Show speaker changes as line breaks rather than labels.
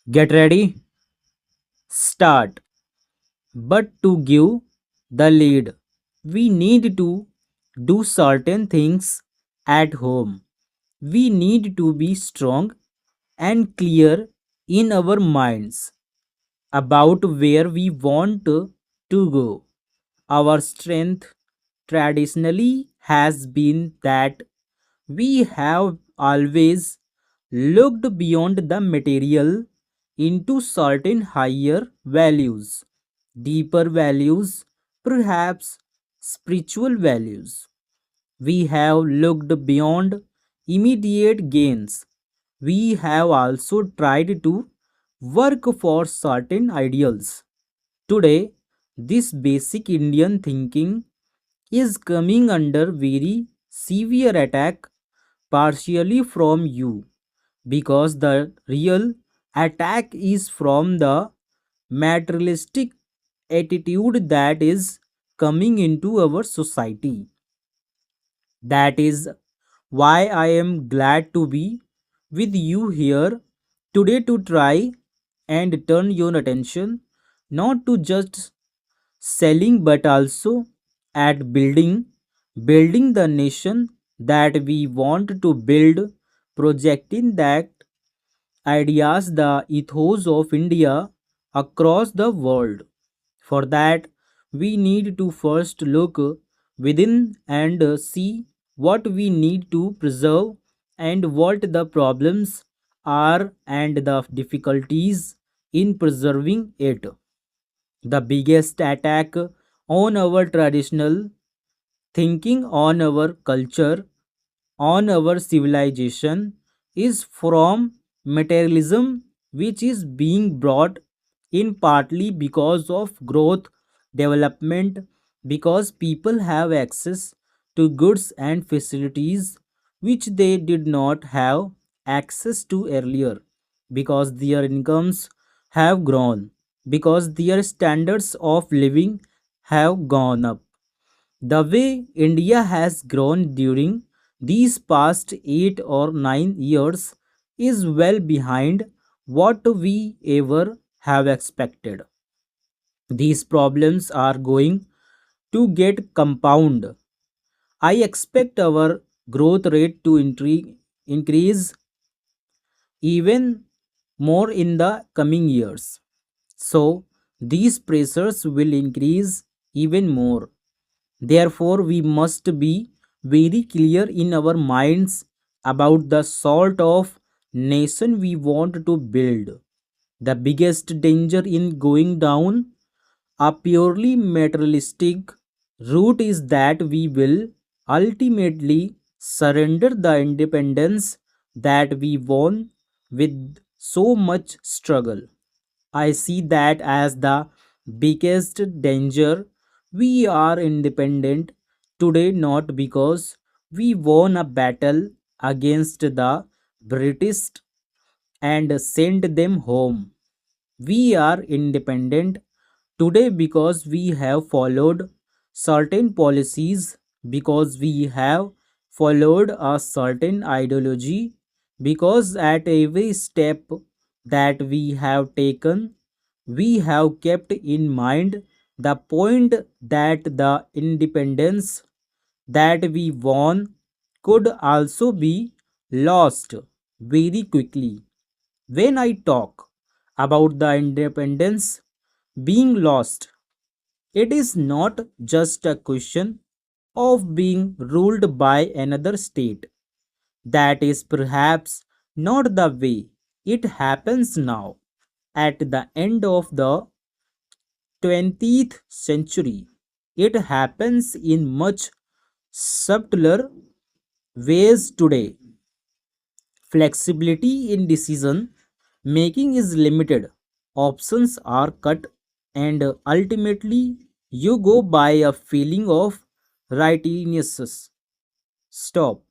Get ready, start. But to give the lead, we need to do certain things at home. We need to be strong and clear in our minds about where we want to go. Our strength traditionally has been that we have always looked beyond the material into certain higher values, deeper values, perhaps spiritual values. We have looked beyond immediate gains. We have also tried to work for certain ideals. Today, this basic Indian thinking is coming under very severe attack, partially from you, because the real attack is from the materialistic attitude that is coming into our society. That is why I am glad to be with you here today to try and turn your attention not to just selling but also at building the nation that we want to build, projecting that ideas, the ethos of India across the world. For that, we need to first look within and see what we need to preserve and what the problems are and the difficulties in preserving it. The biggest attack on our traditional thinking, on our culture, on our civilization is from materialism, which is being brought in partly because of growth, development, because people have access to goods and facilities which they did not have access to earlier, because their incomes have grown, because their standards of living have gone up. The way India has grown during these past 8 or 9 years is well behind what we ever have expected. These problems are going to get compound. I expect our growth rate to increase even more in the coming years. So, these pressures will increase even more. Therefore, we must be very clear in our minds about the sort of nation we want to build. The biggest danger in going down a purely materialistic route is that we will ultimately surrender the independence that we won with so much struggle. I see that as the biggest danger. We are independent today not because we won a battle against the British and sent them home. We are independent today because we have followed certain policies, because we have followed a certain ideology, because at every step that we have taken, we have kept in mind the point that the independence that we won could also be lost very quickly. When I talk about the independence being lost, it is not just a question of being ruled by another state. That is perhaps not the way it happens now. At the end of the 20th century, it happens in much subtler ways today. Flexibility in decision making is limited, options are cut, and ultimately you go by a feeling of righteousness. Stop.